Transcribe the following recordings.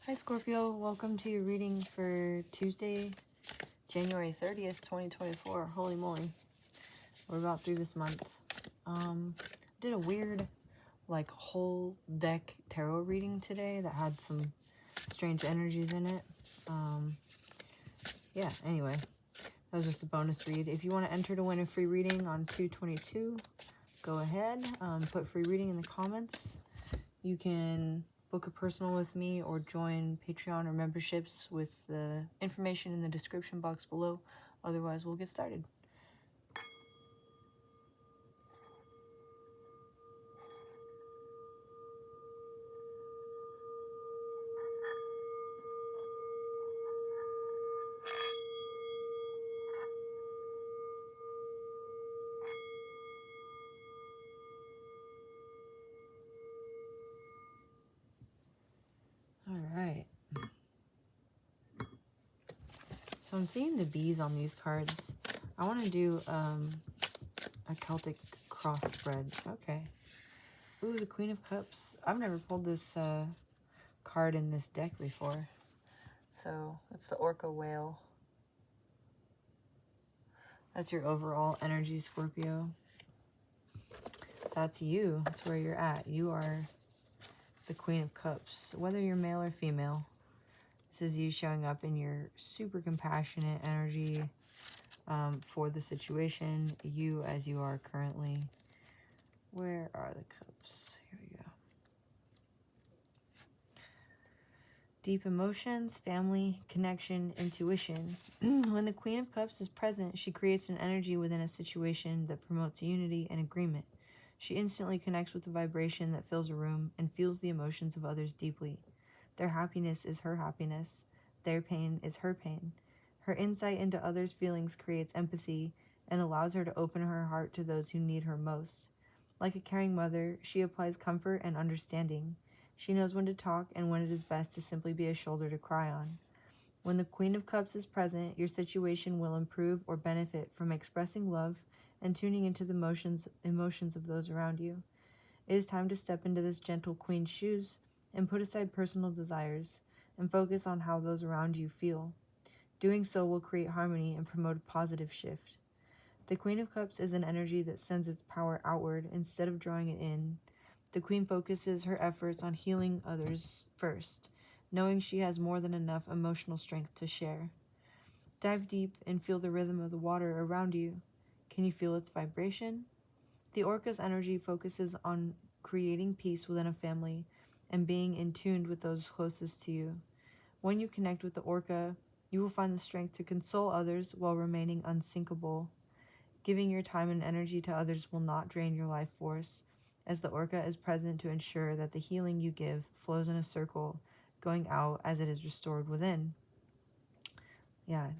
Hi Scorpio, welcome to your reading for Tuesday, January 30th, 2024. Holy moly, we're about through this month. Did a weird, like, whole deck tarot reading today that had some strange energies in it. Yeah, anyway, that was just a bonus read. If you want to enter to win a free reading on 2/22, go ahead, put free reading in the comments. You can book a personal with me or join Patreon or memberships with the information in the description box below. Otherwise, we'll get started. All right. So I'm seeing the bees on these cards. I want to do a Celtic cross spread. Okay. Ooh, the Queen of Cups. I've never pulled this card in this deck before. So it's the Orca Whale. That's your overall energy, Scorpio. That's you. That's where you're at. You are the Queen of Cups. Whether you're male or female, this is you showing up in your super compassionate energy for the situation. You as you are currently. Where are the cups? Here we go. Deep emotions, family, connection, intuition. When the Queen of Cups is present, she creates an energy within a situation that promotes unity and agreement. She instantly connects with the vibration that fills a room and feels the emotions of others deeply. Their happiness is her happiness. Their pain is her pain. Her insight into others' feelings creates empathy and allows her to open her heart to those who need her most. Like a caring mother, she applies comfort and understanding. She knows when to talk and when it is best to simply be a shoulder to cry on. When the Queen of Cups is present, your situation will improve or benefit from expressing love and tuning into the emotions of those around you. It is time to step into this gentle queen's shoes and put aside personal desires and focus on how those around you feel. Doing so will create harmony and promote a positive shift. The Queen of Cups is an energy that sends its power outward instead of drawing it in. The Queen focuses her efforts on healing others first, knowing she has more than enough emotional strength to share. Dive deep and feel the rhythm of the water around you. Can you feel its vibration? The Orca's energy focuses on creating peace within a family and being in tune with those closest to you. When you connect with the Orca, you will find the strength to console others while remaining unsinkable. Giving your time and energy to others will not drain your life force, as the Orca is present to ensure that the healing you give flows in a circle, going out as it is restored within. Yeah.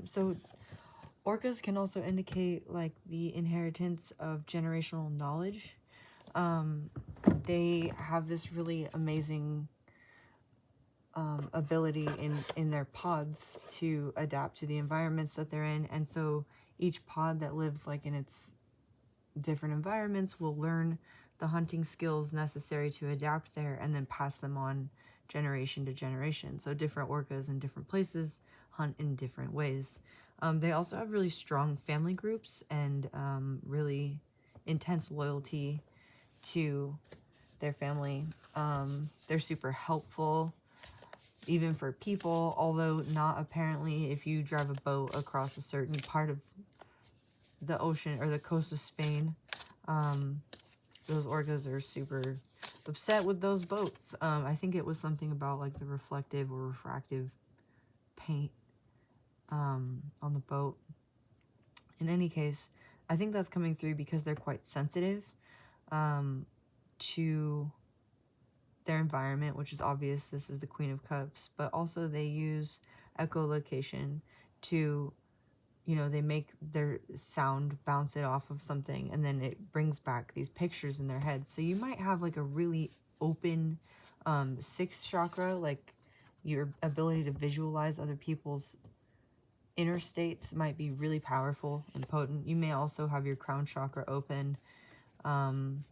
So Orcas can also indicate like the inheritance of generational knowledge. They have this really amazing ability in their pods to adapt to the environments that they're in, and so each pod that lives like in its different environments will learn the hunting skills necessary to adapt there and then pass them on generation to generation. So different orcas in different places hunt in different ways. They also have really strong family groups and really intense loyalty to their family. They're super helpful, even for people, although not apparently if you drive a boat across a certain part of the ocean or the coast of Spain. Those orcas are super upset with those boats. I think it was something about like the reflective or refractive paint on the boat. In any case, I think that's coming through because they're quite sensitive to their environment, which is obvious. This is the Queen of Cups, but also they use echolocation to, you know, they make their sound, bounce it off of something, and then it brings back these pictures in their head. So you might have like a really open sixth chakra, like your ability to visualize other people's inner states might be really powerful and potent. You may also have your crown chakra open. I'm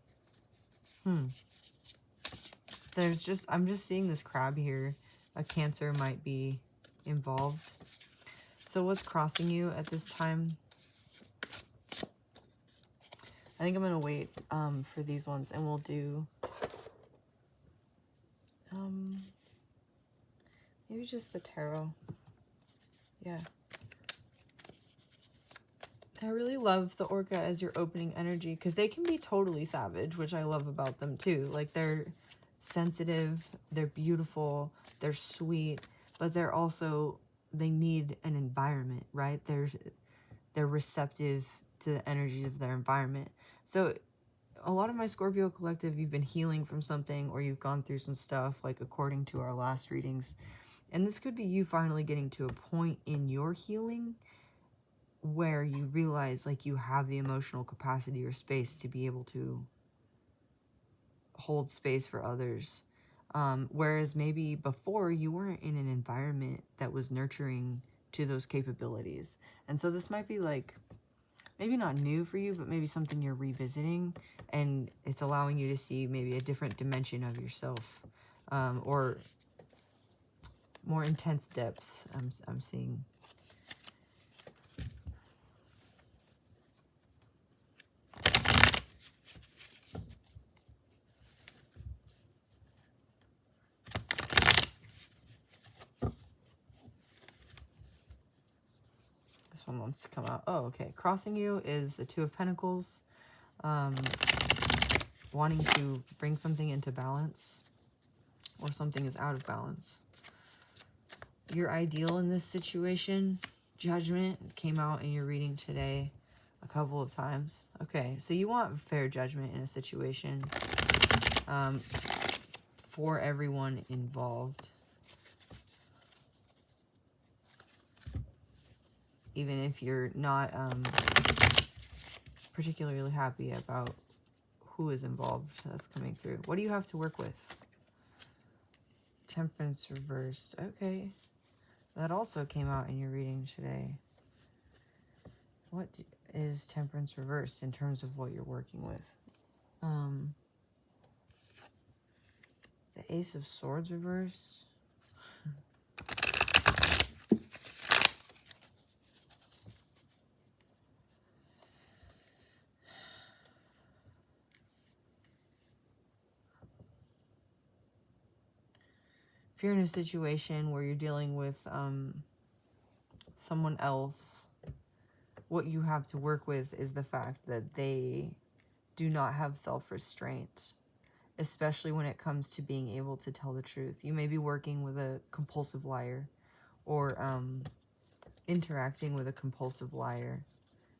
just seeing this crab here a Cancer might be involved. So what's crossing you at this time? I think I'm going to wait for these ones, and we'll do maybe just the tarot. Yeah. I really love the Orca as your opening energy, because they can be totally savage, which I love about them too. Like, they're sensitive, they're beautiful, they're sweet, but they're also, they need an environment, right? They're receptive to the energies of their environment. So a lot of my Scorpio collective, you've been healing from something, or you've gone through some stuff, like according to our last readings. And this could be you finally getting to a point in your healing where you realize, like, you have the emotional capacity or space to be able to hold space for others. Whereas maybe before you weren't in an environment that was nurturing to those capabilities. And so this might be like, maybe not new for you, but maybe something you're revisiting, and it's allowing you to see maybe a different dimension of yourself, or more intense depths. I'm seeing. This one wants to come out. Oh, okay. Crossing you is the Two of Pentacles. Wanting to bring something into balance, or something is out of balance. Your ideal in this situation, Judgment, came out in your reading today a couple of times. Okay, so you want fair judgment in a situation, for everyone involved. Even if you're not particularly happy about who is involved, that's coming through. What do you have to work with? Temperance reversed. Okay. That also came out in your reading today. What is Temperance reversed in terms of what you're working with? The Ace of Swords reversed. If you're in a situation where you're dealing with someone else, what you have to work with is the fact that they do not have self-restraint, especially when it comes to being able to tell the truth. You may be working with a compulsive liar, or interacting with a compulsive liar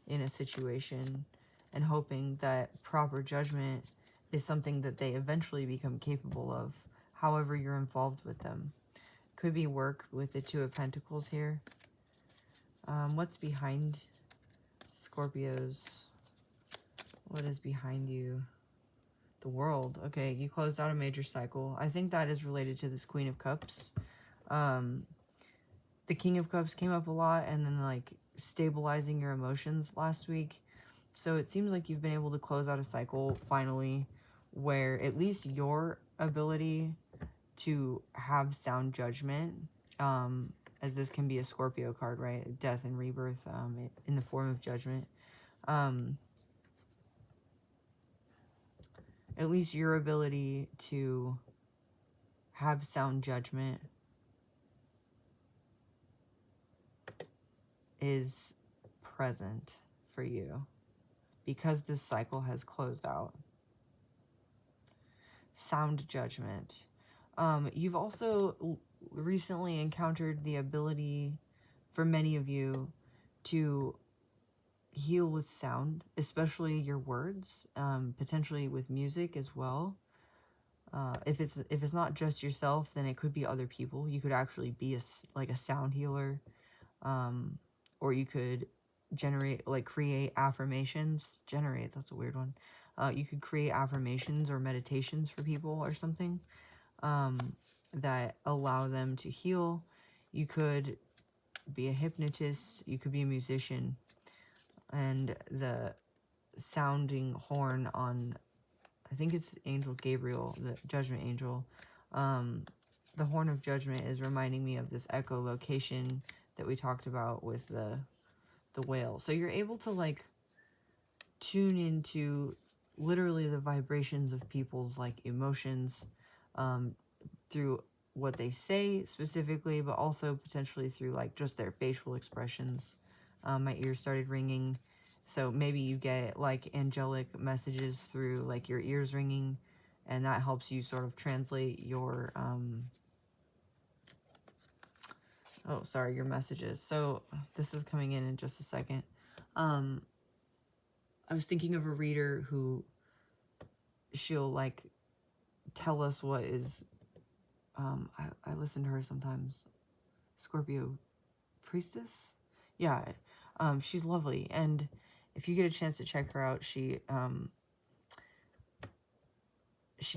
in a situation, and hoping that proper judgment is something that they eventually become capable of, however you're involved with them. Could be work with the Two of Pentacles here. What's behind Scorpios? What is behind you? The World. Okay, you closed out a major cycle. I think that is related to this Queen of Cups. The King of Cups came up a lot, and then like stabilizing your emotions last week. So it seems like you've been able to close out a cycle finally, where at least your ability to have sound judgment, as this can be a Scorpio card, right? Death and rebirth, in the form of judgment. At least your ability to have sound judgment is present for you because this cycle has closed out. Sound judgment. You've also recently encountered the ability for many of you to heal with sound, especially your words, potentially with music as well. If it's not just yourself, then it could be other people. You could actually be a sound healer, or you could create affirmations. That's a weird one. You could create affirmations or meditations for people or something, that allow them to heal. You could be a hypnotist. You could be a musician. And the sounding horn on, I think it's Angel Gabriel, the Judgment Angel, the Horn of Judgment is reminding me of this echolocation that we talked about with the whale. So you're able to like tune into literally the vibrations of people's like emotions through what they say specifically, but also potentially through like just their facial expressions. My ears started ringing. So maybe you get like angelic messages through like your ears ringing, and that helps you sort of translate your your messages. So this is coming in just a second. I was thinking of a reader who she'll like tell us what is I listen to her sometimes. Scorpio priestess? Yeah. She's lovely, and if you get a chance to check her out, she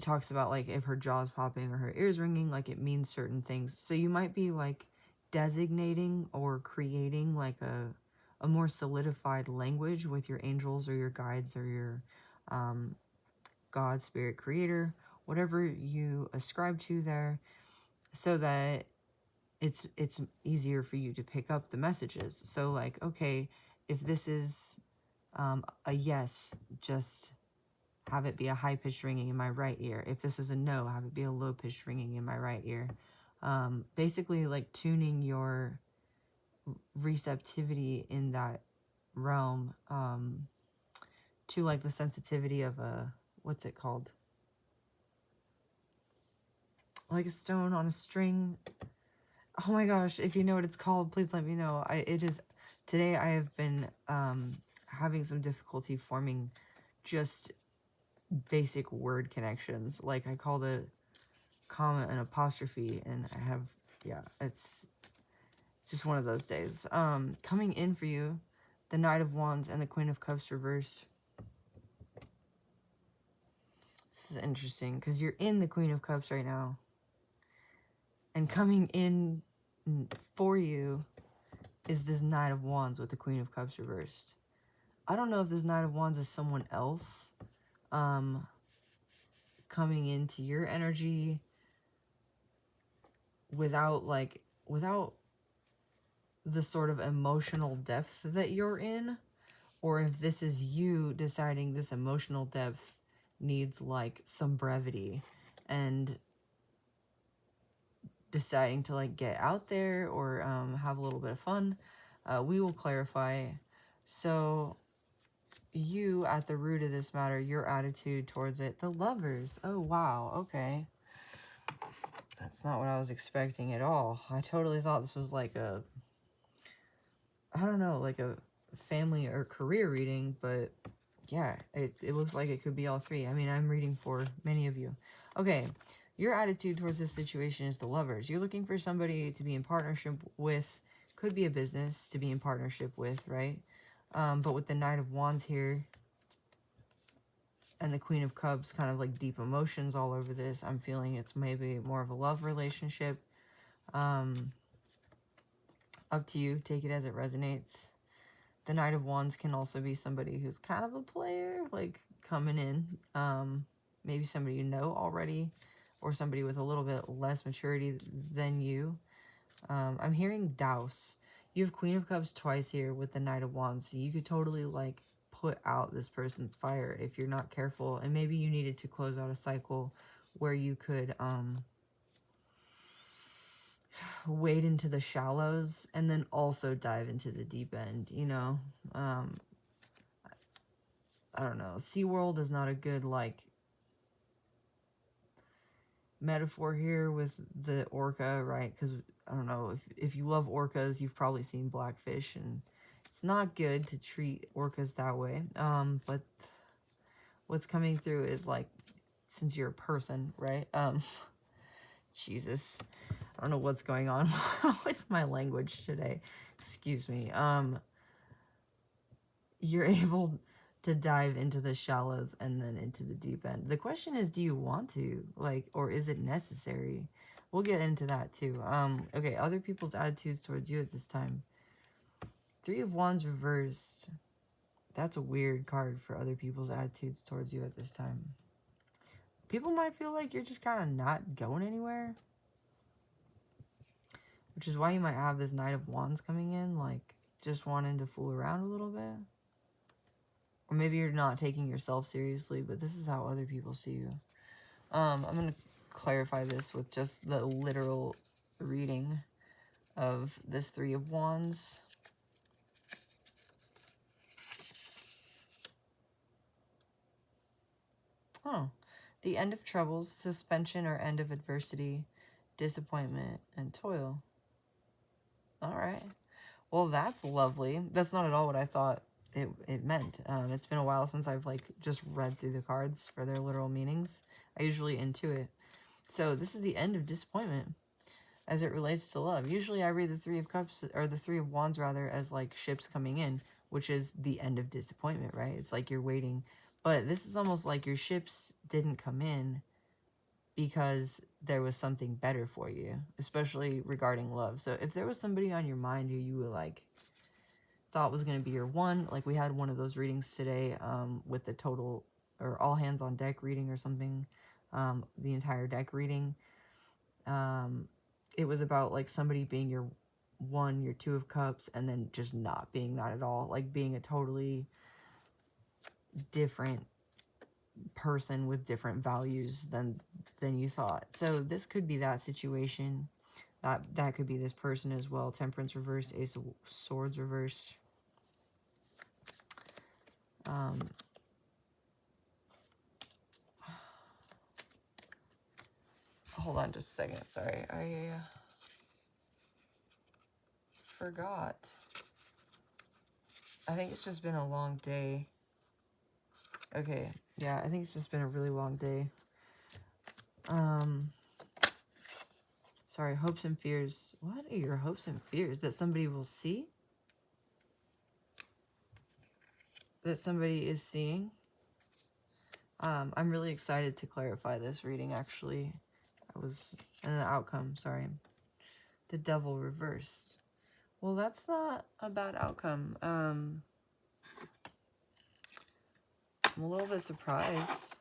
talks about like if her jaw's popping or her ears ringing, like it means certain things. So you might be like designating or creating like a more solidified language with your angels or your guides or your God, spirit, creator, whatever you ascribe to there, so that it's easier for you to pick up the messages. So like, okay, if this is a yes, just have it be a high-pitched ringing in my right ear. If this is a no, have it be a low-pitched ringing in my right ear. Basically like tuning your receptivity in that realm to like the sensitivity of a, what's it called? Like a stone on a string. Oh my gosh, if you know what it's called, please let me know. Today I have been having some difficulty forming just basic word connections. Like I called a comma an apostrophe, and I have, yeah, it's just one of those days. Coming in for you, the Knight of Wands and the Queen of Cups reversed. This is interesting because you're in the Queen of Cups right now. And coming in for you is this Knight of Wands with the Queen of Cups reversed. I don't know if this Knight of Wands is someone else coming into your energy without the sort of emotional depth that you're in, or if this is you deciding this emotional depth needs like some brevity and deciding to like get out there or have a little bit of fun. We will clarify. So you, at the root of this matter, your attitude towards it, the Lovers. Oh wow, okay, that's not what I was expecting at all. I totally thought this was like a, I don't know, like a family or career reading, but yeah, it looks like it could be all three. I mean, I'm reading for many of you. Okay, your attitude towards this situation is the Lovers. You're looking for somebody to be in partnership with, could be a business to be in partnership with, right? But with the Knight of Wands here and the Queen of Cups, kind of like deep emotions all over this, I'm feeling it's maybe more of a love relationship. Up to you, take it as it resonates. The Knight of Wands can also be somebody who's kind of a player, like coming in. Maybe somebody you know already, or somebody with a little bit less maturity than you. I'm hearing douse. You have Queen of Cups twice here with the Knight of Wands, so you could totally like put out this person's fire if you're not careful. And maybe you needed to close out a cycle where you could wade into the shallows and then also dive into the deep end, you know? I don't know. SeaWorld is not a good, like, metaphor here with the orca, right? Because, I don't know, if you love orcas, you've probably seen Blackfish, and it's not good to treat orcas that way. But what's coming through is, like, since you're a person, right? Jesus. I don't know what's going on with my language today. Excuse me. You're able to dive into the shallows and then into the deep end. The question is, do you want to? Like, or is it necessary? We'll get into that too. Okay, other people's attitudes towards you at this time. Three of Wands reversed. That's a weird card for other people's attitudes towards you at this time. People might feel like you're just kind of not going anywhere. which is why you might have this Knight of Wands coming in, like just wanting to fool around a little bit. Or maybe you're not taking yourself seriously, but this is how other people see you. I'm going to clarify this with just the literal reading of this Three of Wands. Oh, the end of troubles, suspension or end of adversity, disappointment, and toil. All right. Well, that's lovely. That's not at all what I thought it meant. It's been a while since I've like just read through the cards for their literal meanings. I usually intuit. So this is the end of disappointment as it relates to love. Usually I read the Three of Cups, or the Three of Wands rather, as like ships coming in, which is the end of disappointment, right? It's like you're waiting. But this is almost like your ships didn't come in because there was something better for you, especially regarding love. So if there was somebody on your mind who you were like thought was going to be your one, like we had one of those readings today with the total or all hands on deck reading or something, the entire deck reading. It was about like somebody being your one, your Two of Cups, and then just not being that at all, like being a totally different person with different values than you thought. So this could be that situation. That could be this person as well. Temperance reversed, Ace of Swords reversed. Hold on just a second. Sorry, I forgot. I think it's just been a long day. Okay, yeah, I think it's just been a really long day. Sorry, hopes and fears. What are your hopes and fears? That somebody will see? That somebody is seeing? I'm really excited to clarify this reading, actually. And the outcome, sorry. The Devil reversed. Well, that's not a bad outcome. I'm a little bit surprised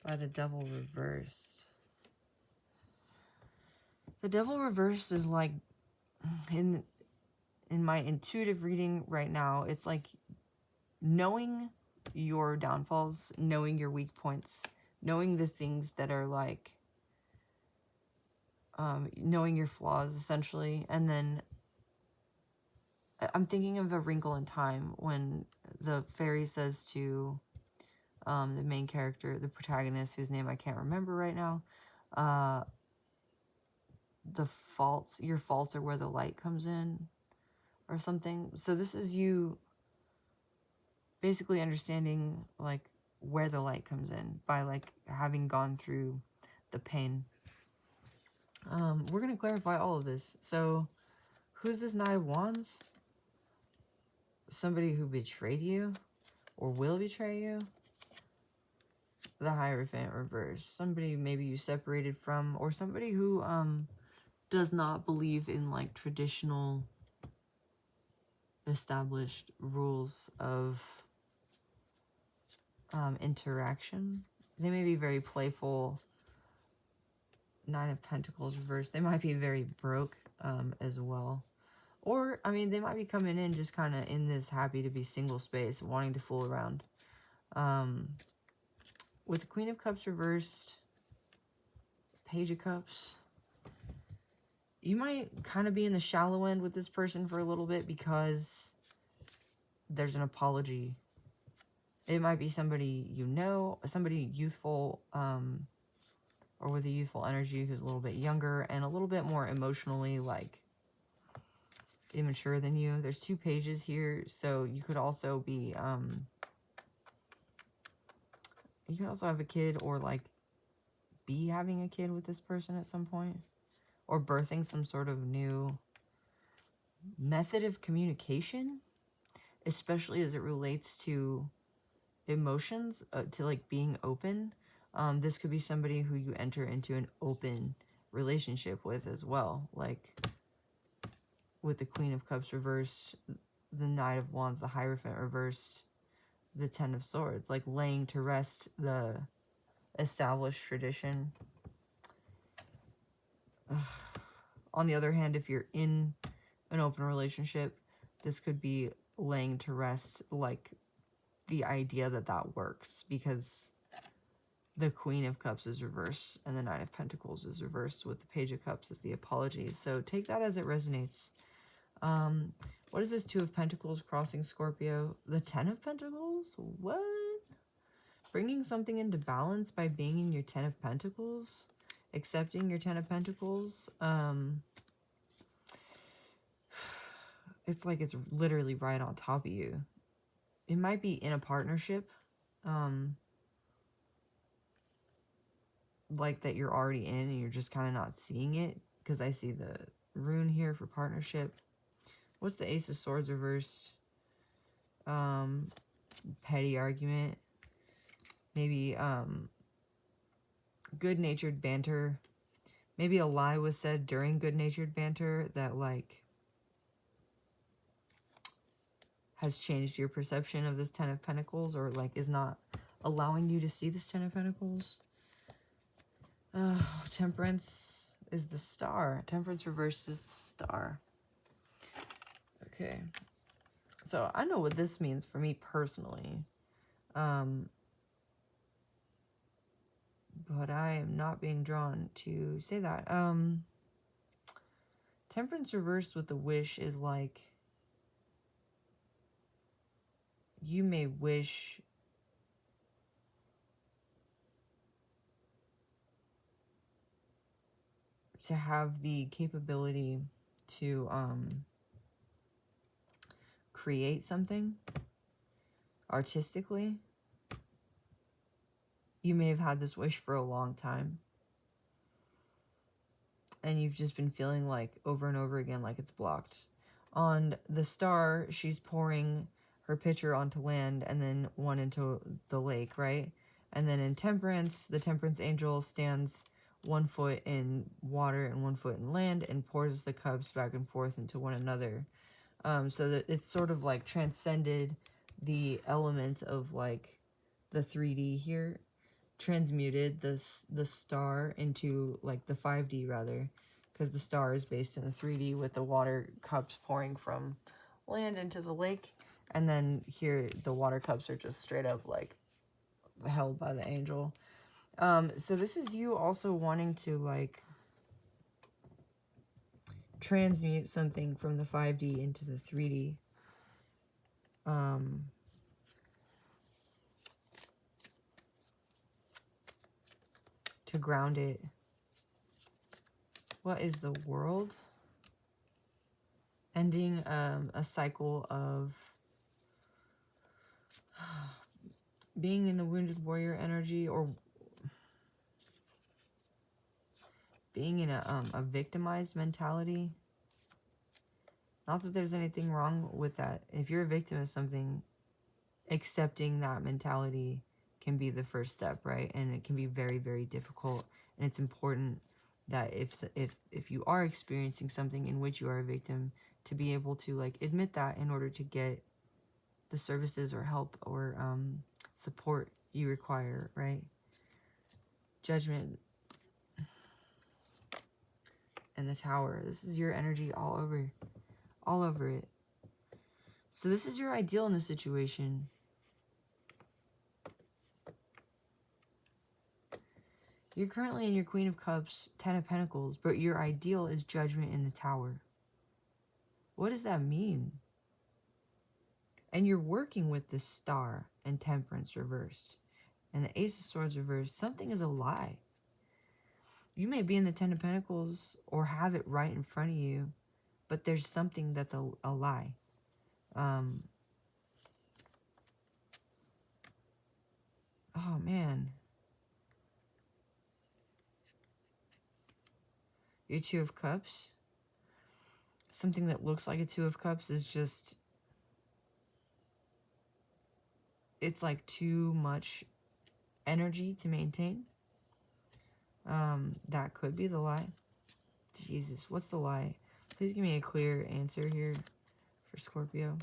by the Devil reversed. The Devil reversed is like, in my intuitive reading right now, it's like knowing your downfalls, knowing your weak points, knowing the things that are like, knowing your flaws, essentially. And then I'm thinking of A Wrinkle in Time when the fairy says to the main character, the protagonist, whose name I can't remember right now, your faults are where the light comes in, or something. So this is you basically understanding like where the light comes in by like having gone through the pain. We're going to clarify all of this. So who's this Knight of Wands? Somebody who betrayed you or will betray you. The Hierophant reversed. Somebody maybe you separated from, or somebody who does not believe in like traditional established rules of interaction. They may be very playful. Nine of Pentacles reversed. They might be very broke as well. Or, I mean, they might be coming in just kind of in this happy to be single space, wanting to fool around. With the Queen of Cups reversed, Page of Cups, you might kind of be in the shallow end with this person for a little bit because there's an apology. It might be somebody you know, somebody youthful, or with a youthful energy who's a little bit younger and a little bit more emotionally, like, immature than you. There's two pages here, so you could also be, you can also have a kid or, like, be having a kid with this person at some point. Or birthing some sort of new method of communication, especially as it relates to emotions, to, like, being open. This could be somebody who you enter into an open relationship with as well. Like, with the Queen of Cups reversed, the Knight of Wands, the Hierophant reversed, the Ten of Swords. Like, laying to rest the established tradition. Ugh. On the other hand, if you're in an open relationship, this could be laying to rest, like, the idea that that works, because the Queen of Cups is reversed and the Nine of Pentacles is reversed with the Page of Cups as the apology. So take that as it resonates. What is this Two of Pentacles crossing Scorpio? The Ten of Pentacles? What? Bringing something into balance by being in your Ten of Pentacles? Accepting your Ten of Pentacles? It's like it's literally right on top of you. It might be in a partnership. Like that you're already in and you're just kind of not seeing it. Because I see the rune here for partnership. What's the Ace of Swords reversed? Petty argument. Maybe good-natured banter. Maybe a lie was said during good-natured banter that, like, has changed your perception of this Ten of Pentacles, or, like, is not allowing you to see this Ten of Pentacles. Temperance is the Star. Temperance reversed is the Star. Okay. So I know what this means for me personally. But I am not being drawn to say that. Temperance reversed with the Wish is like, you may wish to have the capability to create something artistically. You may have had this wish for a long time. And you've just been feeling like over and over again like it's blocked. On the Star, she's pouring her pitcher onto land and then one into the lake, right? And then in Temperance, the Temperance Angel stands 1 foot in water and 1 foot in land and pours the cups back and forth into one another. So that it's sort of like transcended the element of like the 3D here, transmuted the Star into like the 5D rather, because the Star is based in the 3D with the water cups pouring from land into the lake, and then here the water cups are just straight up like held by the angel. So this is you also wanting to like transmute something from the 5D into the 3D. To ground it. What is the World? Ending a cycle of being in the Wounded Warrior energy, or being in a victimized mentality. Not that there's anything wrong with that. If you're a victim of something, accepting that mentality can be the first step, right? And it can be very, very difficult. And it's important that if you are experiencing something in which you are a victim, to be able to like admit that in order to get the services or help or support you require, right? Judgment and the Tower. This is your energy all over it. So this is your ideal in this situation. You're currently in your Queen of Cups, Ten of Pentacles, but your ideal is Judgment in the Tower. What does that mean? And you're working with the Star and Temperance reversed. And the Ace of Swords reversed. Something is a lie. You may be in the Ten of Pentacles or have it right in front of you, but there's something that's a lie. Oh, man. Your Two of Cups. Something that looks like a Two of Cups is just... it's like too much energy to maintain. That could be the lie. Jesus, what's the lie? Please give me a clear answer here for Scorpio.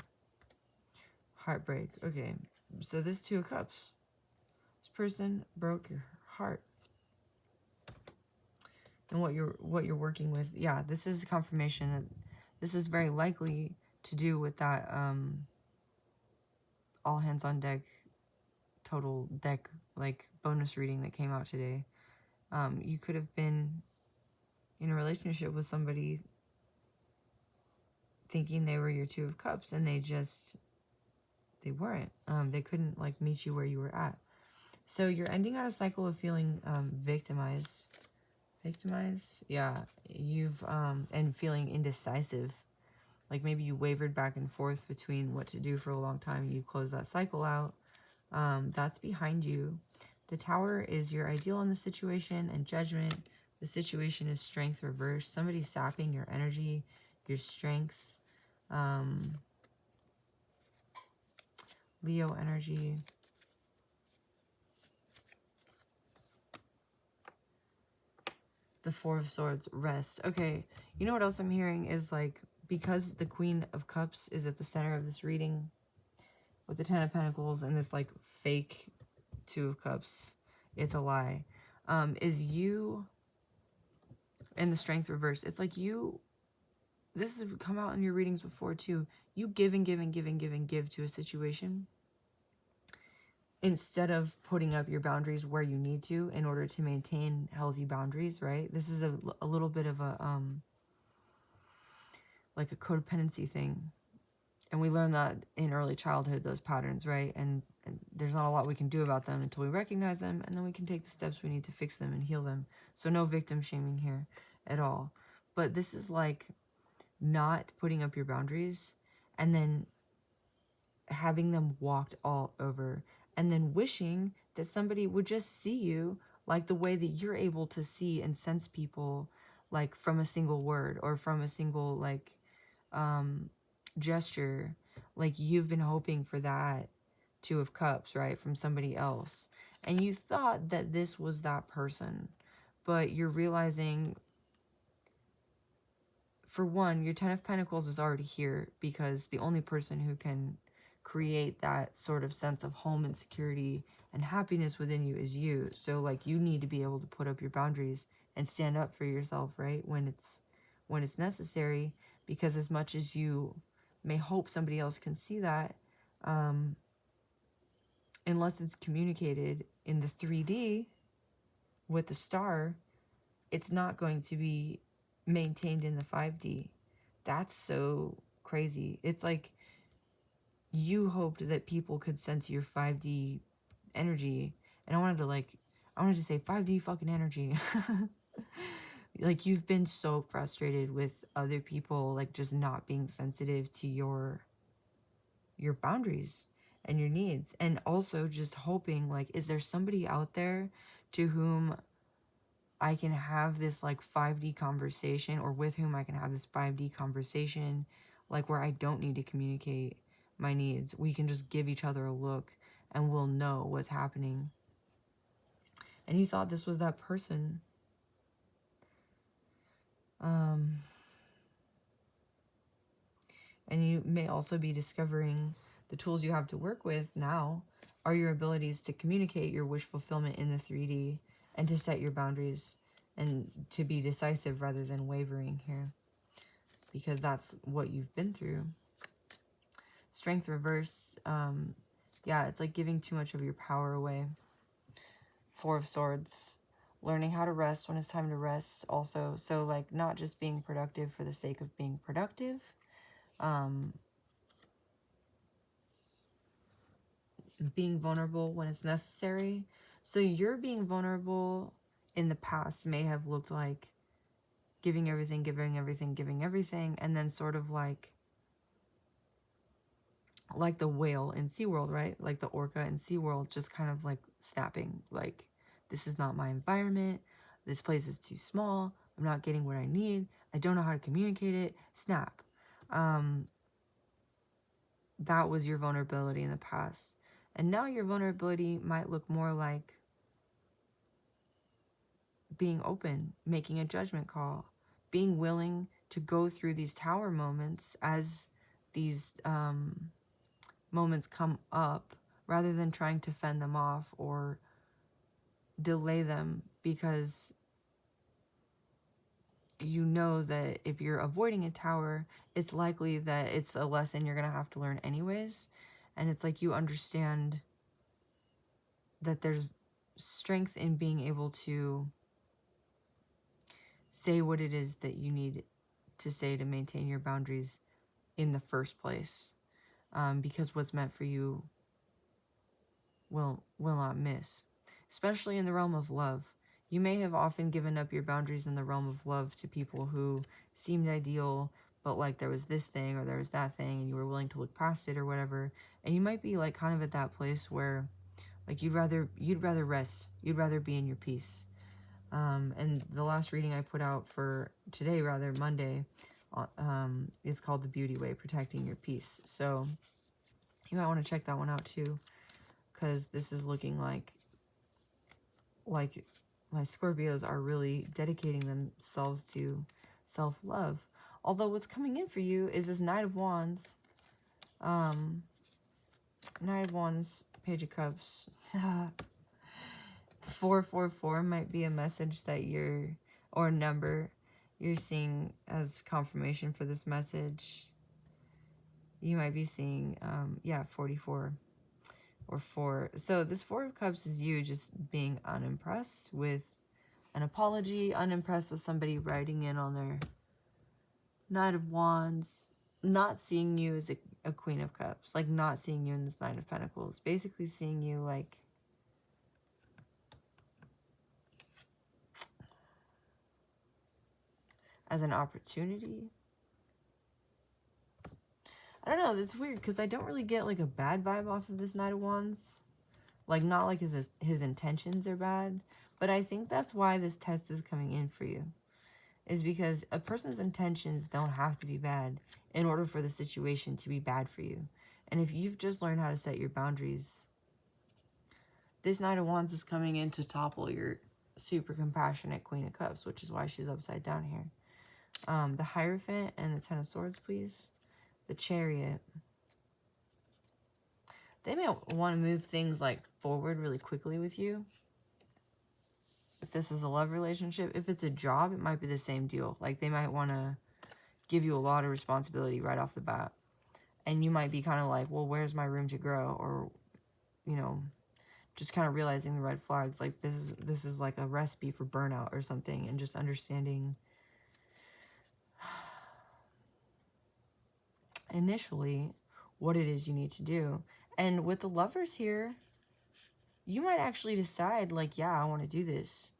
Heartbreak. Okay, so this Two of Cups. This person broke your heart. and what you're working with. Yeah, this is confirmation that this is very likely to do with that all hands on deck total deck like bonus reading that came out today. You could have been in a relationship with somebody thinking they were your Two of Cups, and they weren't. They couldn't like meet you where you were at. So you're ending out a cycle of feeling victimized. Yeah, you've and feeling indecisive. Like maybe you wavered back and forth between what to do for a long time. You close that cycle out. That's behind you. The Tower is your ideal in the situation and Judgment. The situation is Strength reversed. Somebody's sapping your energy, your strength. Leo energy. The Four of Swords, rest. Okay, you know what else I'm hearing is like, because the Queen of Cups is at the center of this reading with the Ten of Pentacles and this like fake Two of Cups, it's a lie, is you, and the Strength reverse. It's like you, this has come out in your readings before too, you give and give and give and give and give to a situation instead of putting up your boundaries where you need to in order to maintain healthy boundaries, right? This is a little bit of a like a codependency thing, and we learn that in early childhood, those patterns, right? And there's not a lot we can do about them until we recognize them, and then we can take the steps we need to fix them and heal them. So no victim shaming here at all. But this is like not putting up your boundaries and then having them walked all over, and then wishing that somebody would just see you like the way that you're able to see and sense people, like from a single word or from a single like gesture. Like you've been hoping for that Two of Cups, right, from somebody else, and you thought that this was that person, but you're realizing, for one, your Ten of Pentacles is already here, because the only person who can create that sort of sense of home and security and happiness within you is you. So like you need to be able to put up your boundaries and stand up for yourself, right, when it's necessary, because as much as you may hope somebody else can see that, unless it's communicated in the 3D with the star, it's not going to be maintained in the 5D. That's so crazy. It's like you hoped that people could sense your 5D energy, and I wanted to say 5D fucking energy. Like you've been so frustrated with other people like just not being sensitive to your boundaries and your needs, and also just hoping like, is there somebody out there to whom I can have this like 5D conversation, or with whom I can have this 5D conversation, like where I don't need to communicate my needs. We can just give each other a look and we'll know what's happening. And you thought this was that person. And you may also be discovering the tools you have to work with now are your abilities to communicate your wish fulfillment in the 3D, and to set your boundaries, and to be decisive rather than wavering here, because that's what you've been through. Strength reverse. Yeah, it's like giving too much of your power away. Four of Swords. Learning how to rest when it's time to rest also. So like not just being productive for the sake of being productive. Being vulnerable when it's necessary. So your being vulnerable in the past may have looked like giving everything, and then sort of like the whale in SeaWorld, right? Like the orca in SeaWorld, just kind of like snapping, like, this is not my environment, this place is too small, I'm not getting what I need, I don't know how to communicate it, snap. That was your vulnerability in the past. And now your vulnerability might look more like being open, making a judgment call, being willing to go through these tower moments as these moments come up, rather than trying to fend them off or delay them, because you know that if you're avoiding a tower, it's likely that it's a lesson you're going to have to learn anyways. And it's like you understand that there's strength in being able to say what it is that you need to say to maintain your boundaries in the first place. Because what's meant for you will not miss. Especially in the realm of love. You may have often given up your boundaries in the realm of love to people who seemed ideal, but like there was this thing or there was that thing and you were willing to look past it or whatever. And you might be like kind of at that place where like you'd rather rest. You'd rather be in your peace. And the last reading I put out for today, rather Monday, is called The Beauty Way, Protecting Your Peace. So you might want to check that one out too, because this is looking like my Scorpios are really dedicating themselves to self-love. Although what's coming in for you is this Knight of Wands. Knight of Wands, Page of Cups. 444 might be a message that or a number you're seeing as confirmation for this message. You might be seeing, 44. Or 4. So this 4 of Cups is you just being unimpressed with an apology, unimpressed with somebody writing in on their Knight of Wands, not seeing you as a Queen of Cups, like not seeing you in this Nine of Pentacles, basically seeing you like as an opportunity. I don't know, that's weird because I don't really get like a bad vibe off of this Knight of Wands. Like not like his intentions are bad, but I think that's why this test is coming in for you. Is because a person's intentions don't have to be bad in order for the situation to be bad for you. And if you've just learned how to set your boundaries, this Knight of Wands is coming in to topple your super compassionate Queen of Cups, which is why she's upside down here. The Hierophant and the Ten of Swords, please. The Chariot. They may want to move things like forward really quickly with you. If this is a love relationship, if it's a job, it might be the same deal. Like they might want to give you a lot of responsibility right off the bat. And you might be kind of like, well, where's my room to grow? Or, you know, just kind of realizing the red flags. Like this is like a recipe for burnout or something. And just understanding initially what it is you need to do. And with the Lovers here, you might actually decide like, yeah, I want to do this.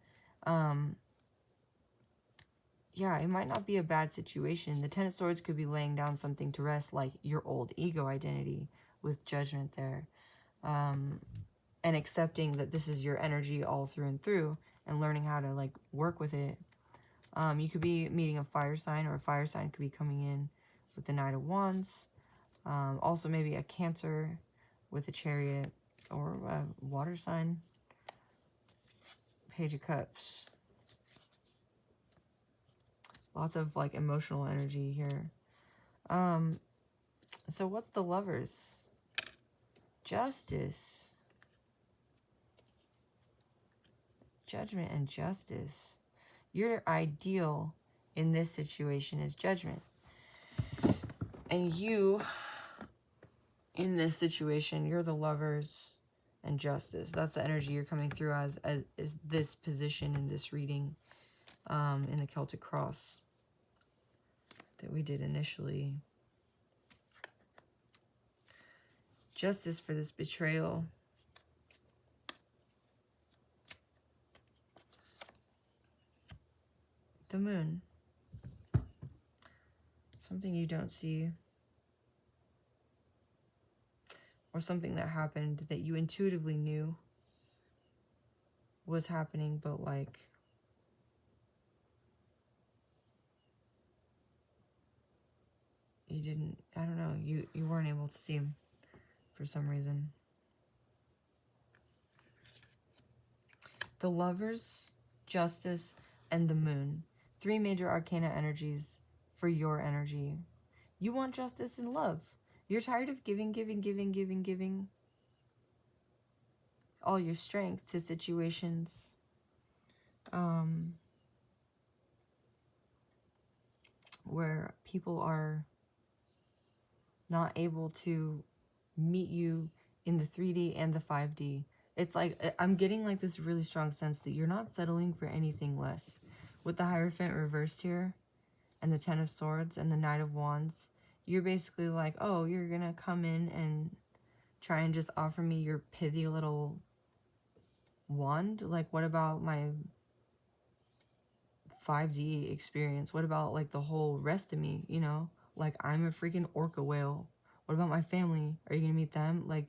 Yeah, it might not be a bad situation. The Ten of Swords could be laying down something to rest, like your old ego identity with Judgment there. And accepting that this is your energy all through and through and learning how to like work with it. You could be meeting a fire sign, or a fire sign could be coming in with the Knight of Wands. Also maybe a Cancer with a Chariot, or a water sign. Page of Cups. Lots of like emotional energy here. So what's the Lovers? Justice. Judgment and Justice. Your ideal in this situation is Judgment. And you, in this situation, you're the Lovers and Justice. That's the energy you're coming through as is this position in this reading in the Celtic Cross that we did initially. Justice for this betrayal. The Moon. Something you don't see. Or something that happened that you intuitively knew was happening, but like you didn't, I don't know, you weren't able to see him for some reason. The Lovers, Justice, and the Moon. 3 major arcana energies for your energy. You want justice and love. You're tired of giving all your strength to situations where people are not able to meet you in the 3D and the 5D. It's like, I'm getting like this really strong sense that you're not settling for anything less. With the Hierophant reversed here, and the Ten of Swords, and the Knight of Wands, you're basically like, oh, you're gonna come in and try and just offer me your pithy little wand? Like, what about my 5D experience? What about like the whole rest of me, you know? Like, I'm a freaking orca whale. What about my family? Are you gonna meet them? Like,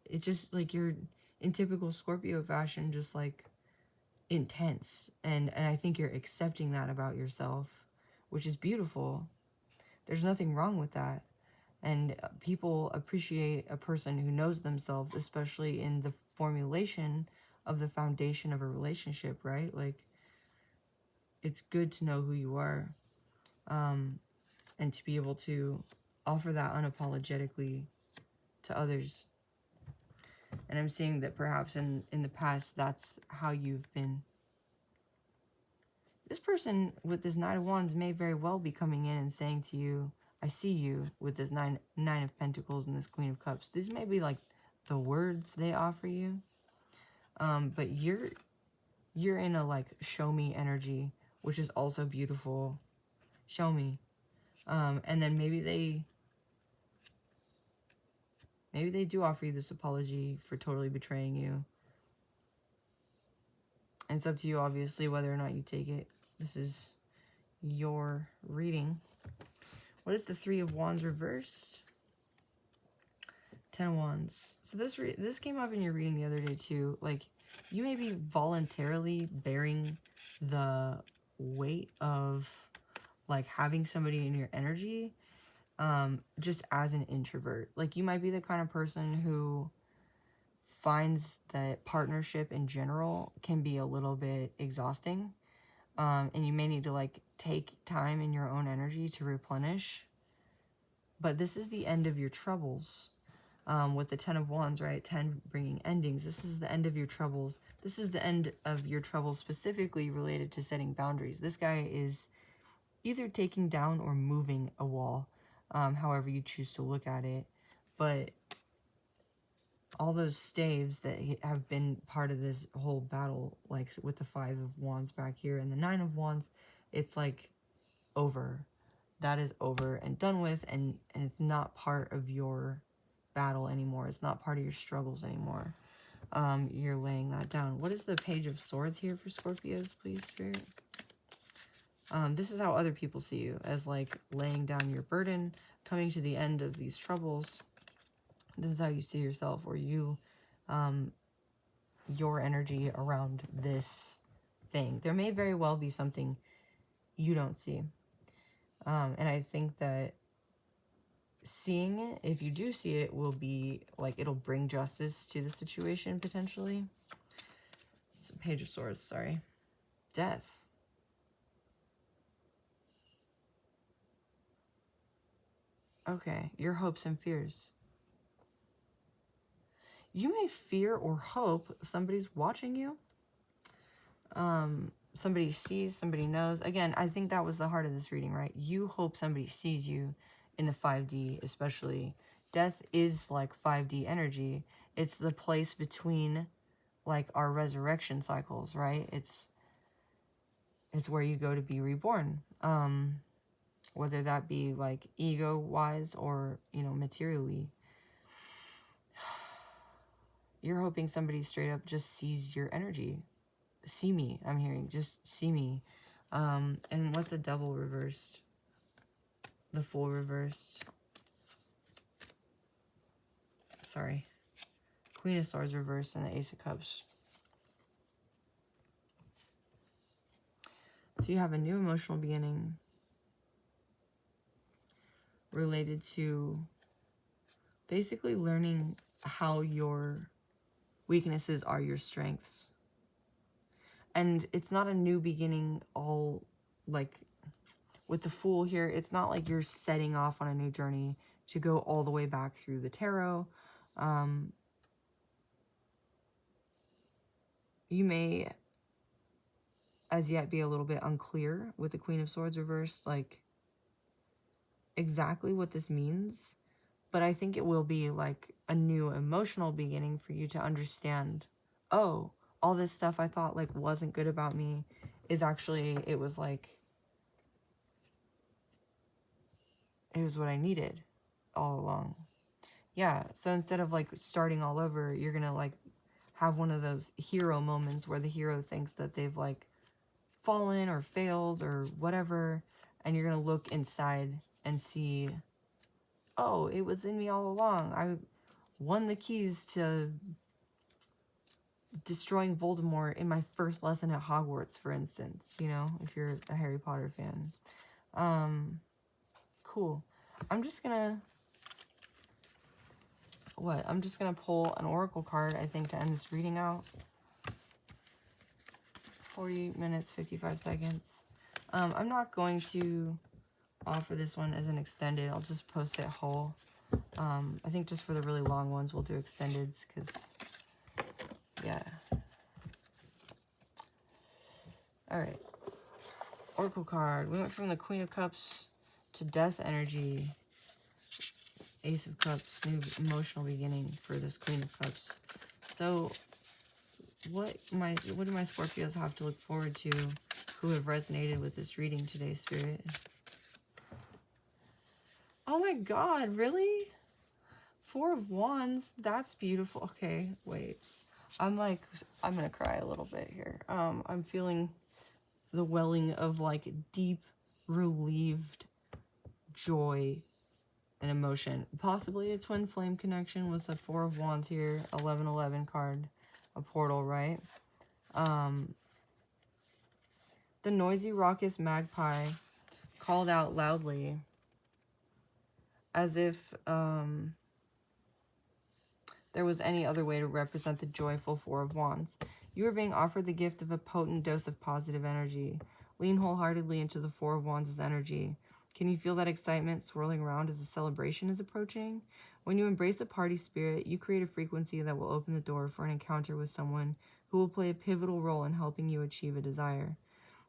it's just like you're in typical Scorpio fashion, just like intense. And I think you're accepting that about yourself, which is beautiful. There's nothing wrong with that. And people appreciate a person who knows themselves, especially in the formulation of the foundation of a relationship, right? Like, it's good to know who you are, and to be able to offer that unapologetically to others. And I'm seeing that perhaps in the past, that's how you've been. This person with this Knight of Wands may very well be coming in and saying to you, I see you, with this Nine of Pentacles and this Queen of Cups. These may be like the words they offer you. But you're in a like show me energy, which is also beautiful. Show me. And then maybe they do offer you this apology for totally betraying you. And it's up to you, obviously, whether or not you take it. This is your reading. What is the Three of Wands reversed? Ten of Wands. So this came up in your reading the other day too. Like, you may be voluntarily bearing the weight of like having somebody in your energy, just as an introvert. Like, you might be the kind of person who finds that partnership in general can be a little bit exhausting. And you may need to like take time in your own energy to replenish. But this is the end of your troubles. With the Ten of Wands, right? 10 bringing endings. This is the end of your troubles. This is the end of your troubles specifically related to setting boundaries. This guy is either taking down or moving a wall, however you choose to look at it. But all those staves that have been part of this whole battle, like with the Five of Wands back here and the Nine of Wands, it's like over. That is over and done with, and it's not part of your battle anymore. It's not part of your struggles anymore. You're laying that down. What is the Page of Swords here for Scorpios, please, Spirit? This is how other people see you, as like laying down your burden, coming to the end of these troubles. This is how you see yourself, or you, your energy around this thing. There may very well be something you don't see. And I think that seeing it, if you do see it, will be like, it'll bring justice to the situation potentially. It's a Page of Swords, sorry. Death. Okay, your hopes and fears. You may fear or hope somebody's watching you. Somebody sees, somebody knows. Again, I think that was the heart of this reading, right? You hope somebody sees you in the 5D, especially. Death is like 5D energy. It's the place between like our resurrection cycles, right? It's where you go to be reborn. Whether that be like ego-wise or, you know, materially. You're hoping somebody straight up just sees your energy. See me, I'm hearing. Just see me. And what's a Devil reversed? The Fool reversed. Sorry. Queen of Swords reversed and the Ace of Cups. So you have a new emotional beginning related to basically learning how your weaknesses are your strengths. And it's not a new beginning all like with the Fool here. It's not like you're setting off on a new journey to go all the way back through the tarot. You may as yet be a little bit unclear with the Queen of Swords reversed. Like, exactly what this means, but I think it will be like a new emotional beginning for you to understand, oh, all this stuff I thought like wasn't good about me is actually, it was what I needed all along. Yeah, so instead of like starting all over, you're gonna like have one of those hero moments where the hero thinks that they've like fallen or failed or whatever, and you're gonna look inside and see, oh, it was in me all along. I won the keys to destroying Voldemort in my first lesson at Hogwarts, for instance, you know, if you're a Harry Potter fan. Cool. I'm just gonna pull an oracle card, I think, to end this reading out. 40 minutes, 55 seconds. I'm not going to offer this one as an extended. I'll just post it whole. I think just for the really long ones, we'll do extendeds, because, yeah. All right. Oracle card. We went from the Queen of Cups to Death energy. Ace of Cups, new emotional beginning for this Queen of Cups. So, what do my Scorpios have to look forward to who have resonated with this reading today, Spirit? Oh my God, really? Four of Wands, that's beautiful. Okay, wait. I'm gonna cry a little bit here. I'm feeling the welling of like deep, relieved joy and emotion. Possibly a twin flame connection with the Four of Wands here. 1111 card. A portal, right? The noisy, raucous magpie called out loudly as if there was any other way to represent the joyful Four of Wands. You are being offered the gift of a potent dose of positive energy. Lean wholeheartedly into the Four of Wands' energy. Can you feel that excitement swirling around as the celebration is approaching? When you embrace a party spirit, you create a frequency that will open the door for an encounter with someone who will play a pivotal role in helping you achieve a desire.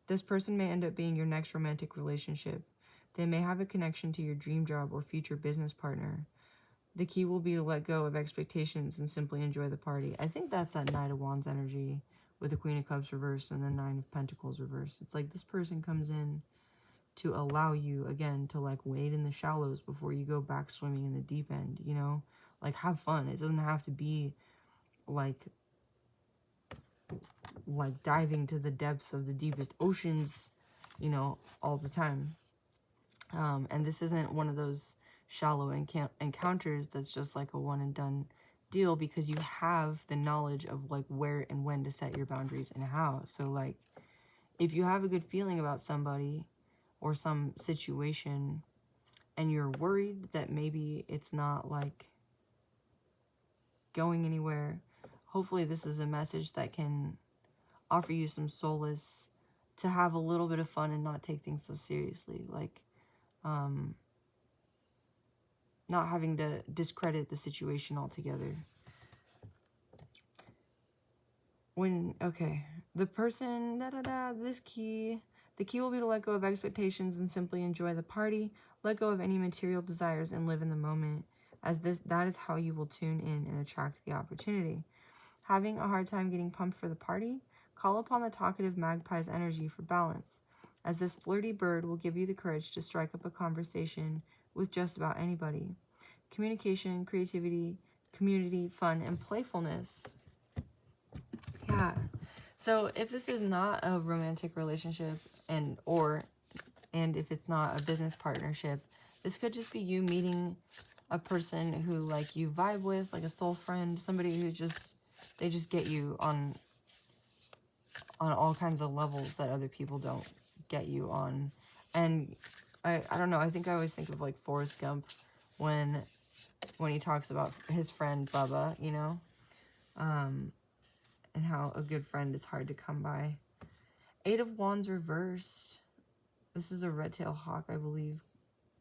This person may end up being your next romantic relationship. They may have a connection to your dream job or future business partner. The key will be to let go of expectations and simply enjoy the party. I think that's that Knight of Wands energy with the Queen of Cups reversed and the Nine of Pentacles reversed. It's like this person comes in to allow you, again, to like wade in the shallows before you go back swimming in the deep end, you know? Like, have fun. It doesn't have to be like diving to the depths of the deepest oceans, you know, all the time. And this isn't one of those shallow encounters that's just like a one and done deal, because you have the knowledge of like where and when to set your boundaries and how. So like, if you have a good feeling about somebody or some situation and you're worried that maybe it's not like going anywhere, hopefully this is a message that can offer you some solace to have a little bit of fun and not take things so seriously. Like, not having to discredit the situation altogether. The person, the key will be to let go of expectations and simply enjoy the party. Let go of any material desires and live in the moment, as that is how you will tune in and attract the opportunity. Having a hard time getting pumped for the party? Call upon the talkative magpie's energy for balance, as this flirty bird will give you the courage to strike up a conversation with just about anybody. Communication, creativity, community, fun, and playfulness. Yeah. So if this is not a romantic relationship and if it's not a business partnership, this could just be you meeting a person who like you vibe with, like a soul friend, somebody who they just get you on all kinds of levels that other people don't get you on. And I don't know, I think I always think of like Forrest Gump when he talks about his friend Bubba, you know, and how a good friend is hard to come by. Eight of Wands reversed. This is a red-tailed hawk, I believe,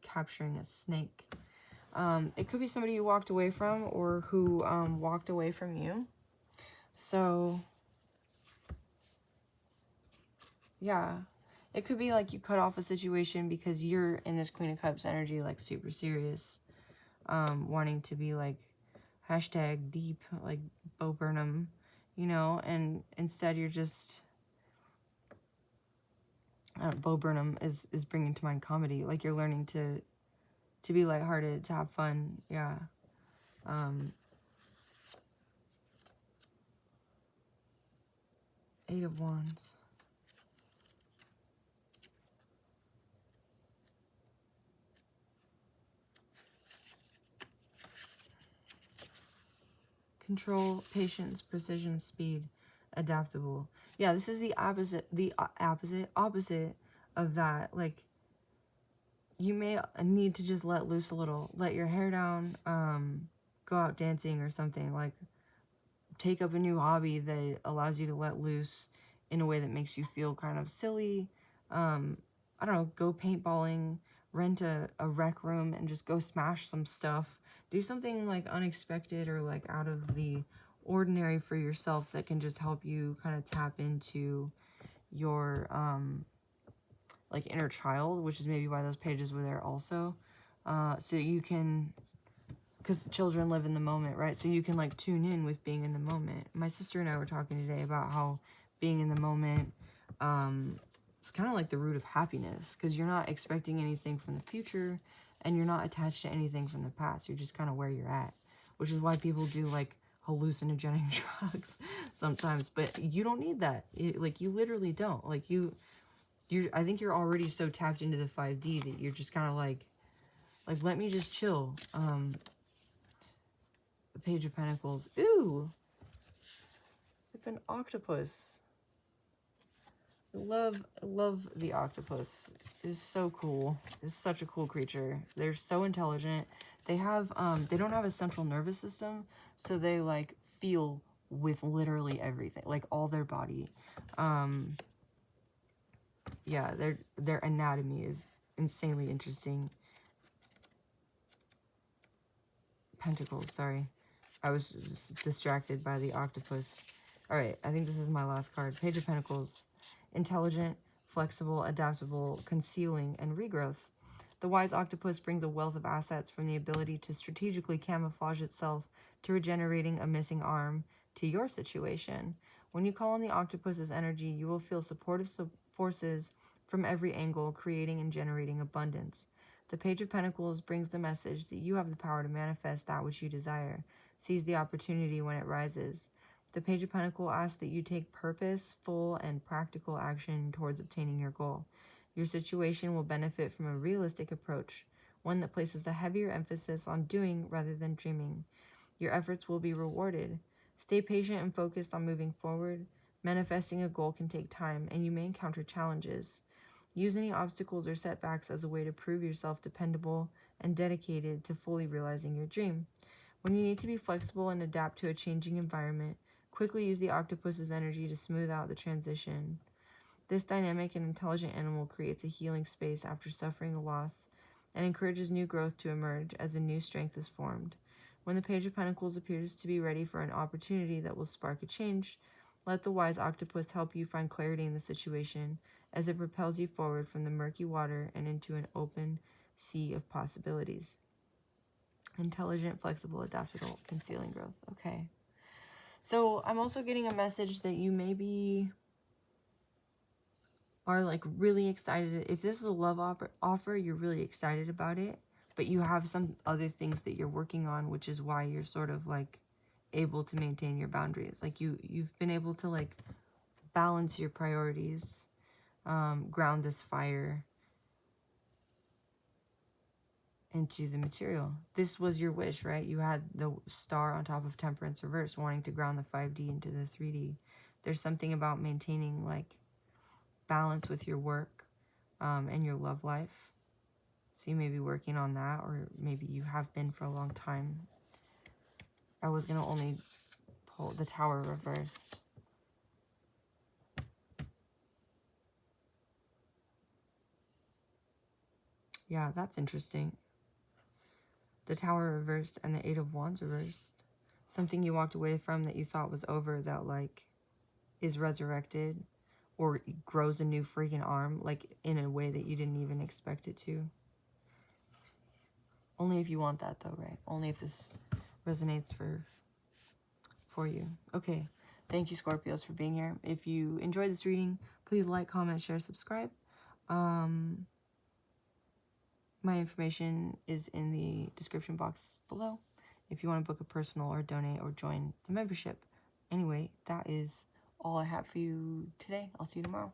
capturing a snake. It could be somebody you walked away from or who walked away from you. So, yeah. It could be like you cut off a situation because you're in this Queen of Cups energy, like super serious, wanting to be like hashtag deep, like Bo Burnham, you know, and instead you're just, Bo Burnham is bringing to mind comedy. Like you're learning to be lighthearted, to have fun. Yeah. Eight of Wands. Control, patience, precision, speed, adaptable. Yeah, this is the opposite of that. Like, you may need to just let loose a little. Let your hair down, go out dancing or something. Like, take up a new hobby that allows you to let loose in a way that makes you feel kind of silly. I don't know, go paintballing, rent a rec room and just go smash some stuff. Do something like unexpected or like out of the ordinary for yourself that can just help you kind of tap into your like inner child, which is maybe why those pages were there also. So you can, because children live in the moment, right? So you can like tune in with being in the moment. My sister and I were talking today about how being in the moment it's kind of like the root of happiness, because you're not expecting anything from the future and you're not attached to anything from the past. You're just kind of where you're at, which is why people do like hallucinogenic drugs sometimes. But you don't need that. Like you literally don't. Like I think you're already so tapped into the 5D that you're just kind of like let me just chill. The Page of Pentacles. Ooh, it's an octopus. I love the octopus. It's so cool. It's such a cool creature. They're so intelligent. They have they don't have a central nervous system, so they like feel with literally everything, like all their body. Yeah, their anatomy is insanely interesting. Pentacles, sorry. I was just distracted by the octopus. All right, I think this is my last card. Page of Pentacles. Intelligent, flexible, adaptable, concealing, and regrowth. The wise octopus brings a wealth of assets, from the ability to strategically camouflage itself to regenerating a missing arm to your situation. When you call on the octopus's energy, you will feel supportive forces from every angle, creating and generating abundance. The Page of Pentacles brings the message that you have the power to manifest that which you desire. Seize the opportunity when it rises. The Page of Pentacles asks that you take purposeful and practical action towards obtaining your goal. Your situation will benefit from a realistic approach, one that places a heavier emphasis on doing rather than dreaming. Your efforts will be rewarded. Stay patient and focused on moving forward. Manifesting a goal can take time, and you may encounter challenges. Use any obstacles or setbacks as a way to prove yourself dependable and dedicated to fully realizing your dream. When you need to be flexible and adapt to a changing environment, quickly use the octopus's energy to smooth out the transition. This dynamic and intelligent animal creates a healing space after suffering a loss and encourages new growth to emerge as a new strength is formed. When the Page of Pentacles appears to be ready for an opportunity that will spark a change, let the wise octopus help you find clarity in the situation as it propels you forward from the murky water and into an open sea of possibilities. Intelligent, flexible, adaptable, concealing growth. Okay. So I'm also getting a message that you maybe are like really excited. If this is a love offer, you're really excited about it, but you have some other things that you're working on, which is why you're sort of like able to maintain your boundaries. Like you've been able to like balance your priorities, ground this fire into the material. This was your wish, right? You had the star on top of Temperance reverse, wanting to ground the 5D into the 3D. There's something about maintaining like balance with your work and your love life. So you may be working on that, or maybe you have been for a long time. I was going to only pull the Tower reversed. Yeah, that's interesting. The Tower reversed and the Eight of Wands reversed. Something you walked away from that you thought was over, that like is resurrected, or grows a new freaking arm, like in a way that you didn't even expect it to. Only if you want that though, right? Only if this resonates for you. Okay. Thank you, Scorpios, for being here. If you enjoyed this reading, please like, comment, share, subscribe. My information is in the description box below if you want to book a personal or donate or join the membership. Anyway, that is all I have for you today. I'll see you tomorrow.